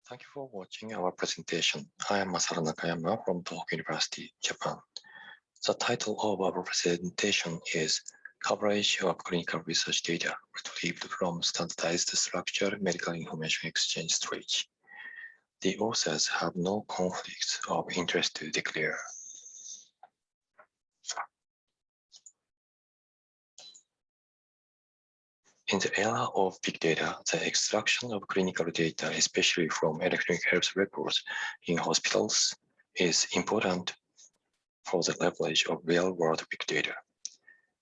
Thank you for watching our presentation. I am Masaru Nakayama from Tohoku University, Japan. The title of our presentation is Coverage of Clinical Research Data Retrieved from Standardized Structured Medical Information Exchange Storage. The authors have no conflicts of interest to declare. In the era of big data, the extraction of clinical data, especially from electronic health records in hospitals, is important for the leverage of real-world big data.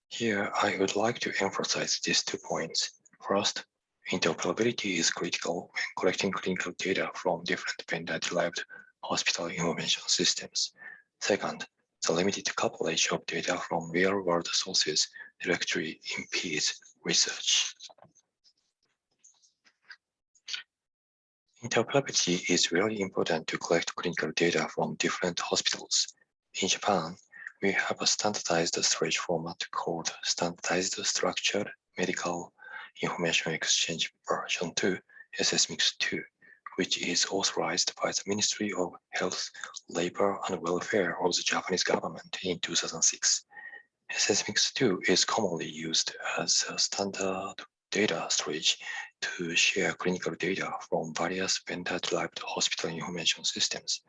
Here, I would like to emphasize these 2 points. First, interoperability is critical when collecting clinical data from different vendor-derived hospital information systems. Second, the limited coverage of data from real-world sources directly impedes research. Interoperability is really important to collect clinical data from different hospitals. In Japan, we have a standardized storage format called Standardized Structured Medical Information Exchange version 2, SS-MIX2, which is authorized by the Ministry of Health, Labor and Welfare of the Japanese government in 2006. SS-MIX2 is commonly used as a standard data storage to share clinical data from various vendor-derived hospital information systems.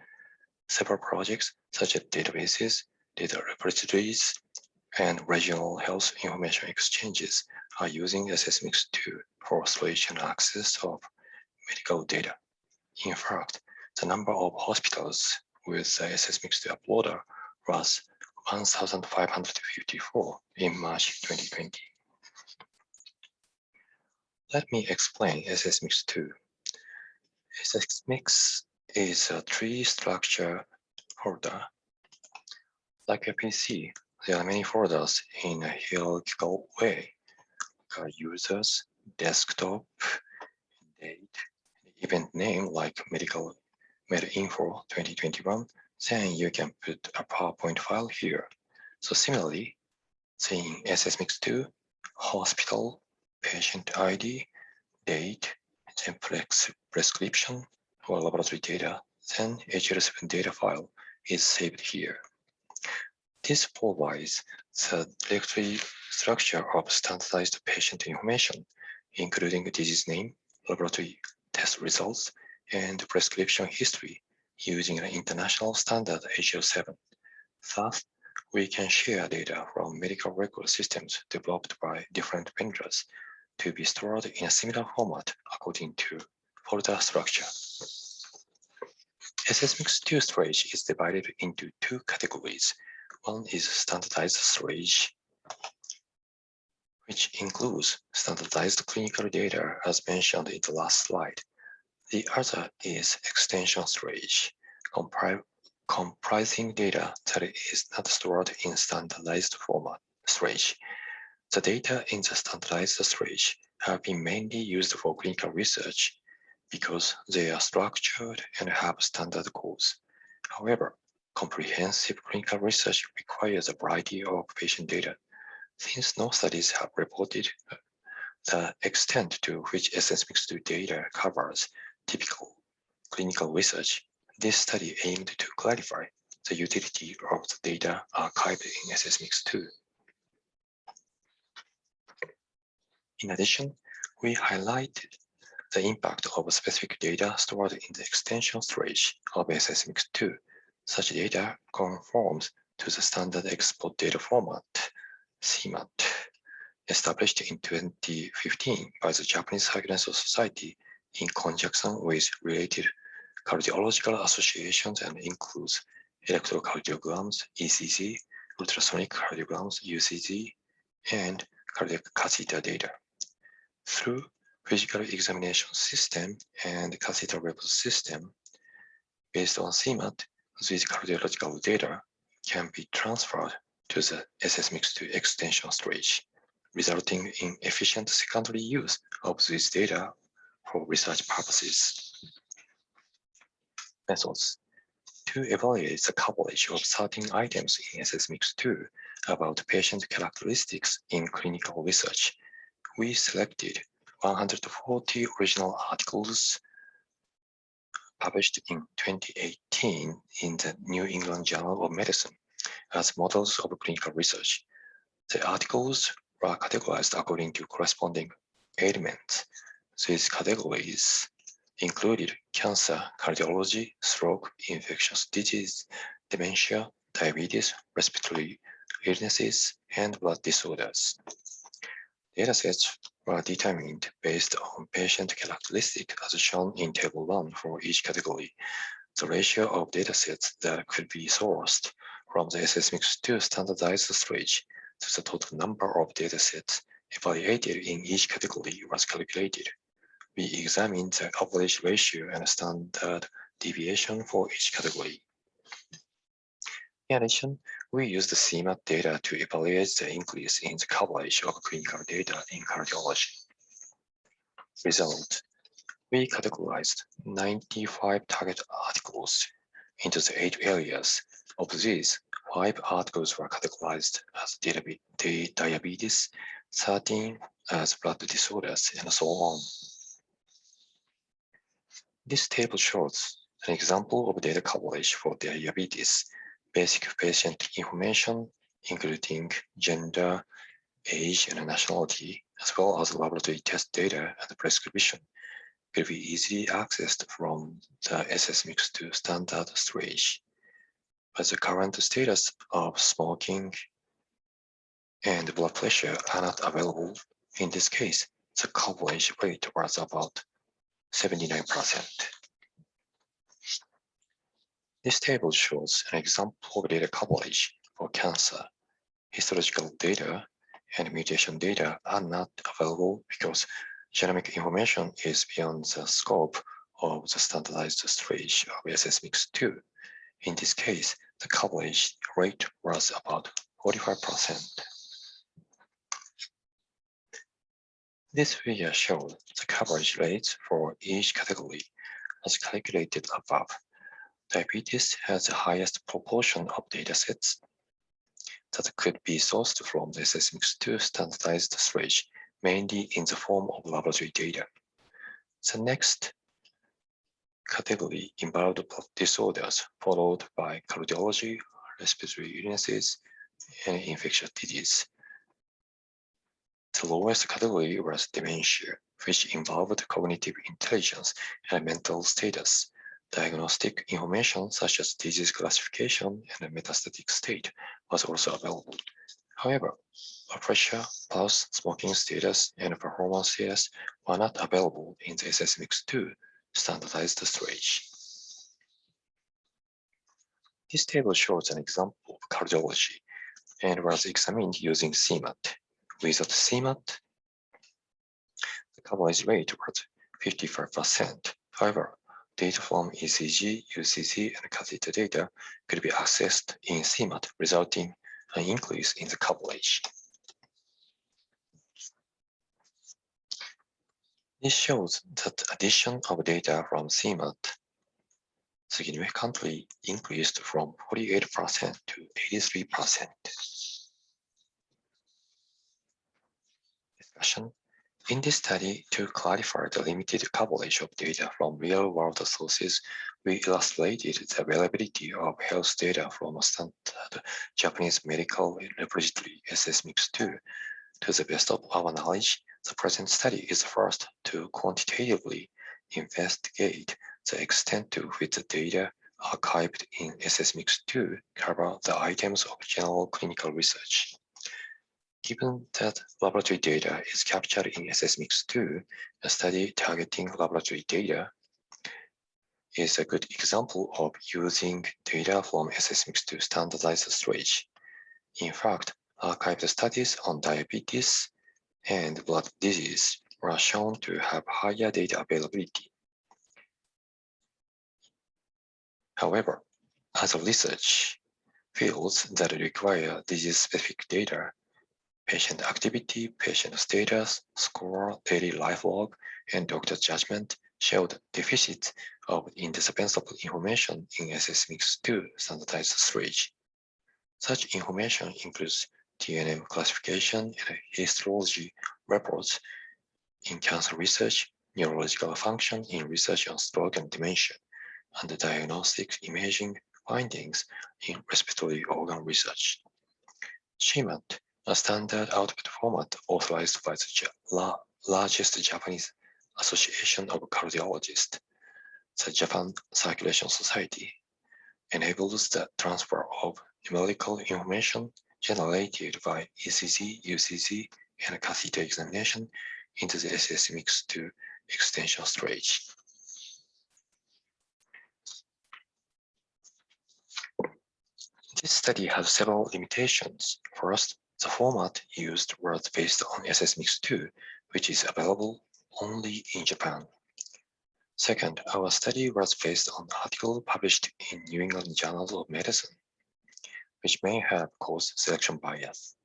Several projects, such as databases, data registries, and regional health information exchanges are using SS-MIX2 for storage and access of medical data. In fact, the number of hospitals with the SS-MIX2 uploader was 1,554 in March 2020. Let me explain SS-MIX2. SS-MIX is a tree structure folder. Like a PC, there are many folders in a hierarchical way. Users, desktop, date, event name like Medical MedInfo 2021, then you can put a PowerPoint file here. So similarly, saying SS-MIX2, hospital, patient ID, date, then prescription or laboratory data, then HL7 data file is saved here. This provides the directory structure of standardized patient information, including disease name, laboratory test results, and prescription history using an international standard HL7. Thus, we can share data from medical record systems developed by different vendors to be stored in a similar format according to folder structure. SS-MIX2 storage is divided into 2 categories. One is standardized storage, which includes standardized clinical data as mentioned in the last slide. The other is extension storage, comprising data that is not stored in standardized format storage. The data in the standardized storage have been mainly used for clinical research because they are structured and have standard codes. However, comprehensive clinical research requires a variety of patient data. Since no studies have reported the extent to which SS-MIX2 data covers typical clinical research, this study aimed to clarify the utility of the data archived in SS-MIX2. In addition, we highlighted the impact of specific data stored in the extension storage of SS-MIX2. Such data conforms to the standard export data format, SEAMAT, established in 2015 by the Japanese Psychiatric Society in conjunction with related cardiological associations and includes electrocardiograms, ECG, ultrasonic cardiograms, UCG, and cardiac catheter data. Through physical examination system and catheter level system, based on SEAMAT, these cardiological data can be transferred to the SS-MIX2 extension storage, resulting in efficient secondary use of this data for research purposes. Methods. To evaluate the coverage of certain items in SS-MIX2 about patient characteristics in clinical research, we selected 140 original articles published in 2018 in the New England Journal of Medicine as models of clinical research. The articles were categorized according to corresponding elements. These categories included cancer, cardiology, stroke, infectious disease, dementia, diabetes, respiratory illnesses, and blood disorders. Datasets were determined based on patient characteristics as shown in Table 1 for each category. The ratio of datasets that could be sourced from the SS-MIX2 standardized stage to the total number of datasets evaluated in each category was calculated. We examined the average ratio and standard deviation for each category. In addition, we used the SEAMAT data to evaluate the increase in the coverage of clinical data in cardiology. Result: we categorized 95 target articles into the 8 areas. Of these, 5 articles were categorized as diabetes, 13 as blood disorders, and so on. This table shows an example of data coverage for diabetes. Basic patient information, including gender, age, and nationality, as well as laboratory test data and prescription, could be easily accessed from the SS-MIX2 standard stage. But the current status of smoking and blood pressure are not available. In this case, the coverage rate was about 79%. This table shows an example of data coverage for cancer. Histological data and mutation data are not available because genomic information is beyond the scope of the standardized stage of SS-MIX2. In this case, the coverage rate was about 45%. This figure shows the coverage rates for each category as calculated above. Diabetes has the highest proportion of datasets that could be sourced from the SS-MIX2 standardized stage, mainly in the form of laboratory data. The next category involved blood disorders, followed by cardiology, respiratory illnesses, and infectious disease. The lowest category was dementia, which involved cognitive intelligence and mental status. Diagnostic information such as disease classification and metastatic state was also available. However, blood pressure, pulse, smoking status, and performance status were not available in the SS-MIX2 standardized stage. This table shows an example of cardiology and was examined using SEAMAT. Without SEAMAT, the coverage rate was 55%. However, data from ECG, UCC, and catheter data could be accessed in SEAMAT, resulting in an increase in the coverage. This shows that addition of data from SEAMAT significantly increased from 48% to 83%. Discussion. In this study, to clarify the limited coverage of data from real-world sources, we illustrated the availability of health data from a standard Japanese medical repository SS-MIX2. To the best of our knowledge, the present study is the first to quantitatively investigate the extent to which the data archived in SS-MIX2 cover the items of general clinical research. Given that laboratory data is captured in SS-MIX2, a study targeting laboratory data is a good example of using data from SS-MIX2 standardized stage. In fact, archived studies on diabetes and blood disease were shown to have higher data availability. However, other research fields that require disease-specific data, patient activity, patient status, score, daily life log, and doctor judgment showed deficits of indispensable information in SS-MIX2 standardized stage. Such information includes TNM classification and histology reports in cancer research, neurological function in research on stroke and dementia, and the diagnostic imaging findings in respiratory organ research. SEAMAT, a standard output format authorized by the largest Japanese Association of Cardiologists, the Japan Circulation Society, enables the transfer of numerical information generated by ECG, UCG, and catheter examination into the SS-MIX2 extension stage. This study has several limitations. First, the format used was based on SS-MIX2, which is available only in Japan. Second, our study was based on articles published in New England Journal of Medicine, which may have caused selection bias.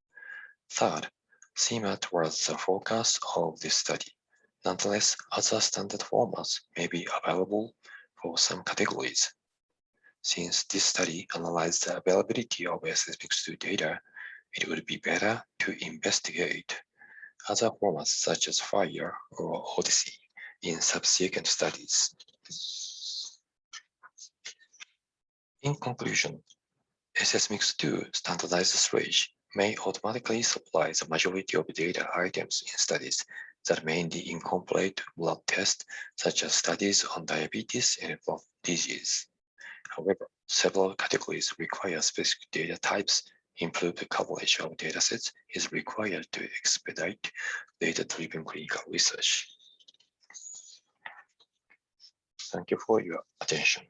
Third, SEAMAT was the focus of this study. Nonetheless, other standard formats may be available for some categories. Since this study analyzed the availability of SS-MIX2 data, it would be better to investigate other formats such as FIRE or Odyssey in subsequent studies. In conclusion, SS-MIX2 standardized storage may automatically supply the majority of data items in studies that mainly incorporate blood tests, such as studies on diabetes and blood disease. However, several categories require specific data types. Improved coverage of datasets is required to expedite data-driven clinical research. Thank you for your attention.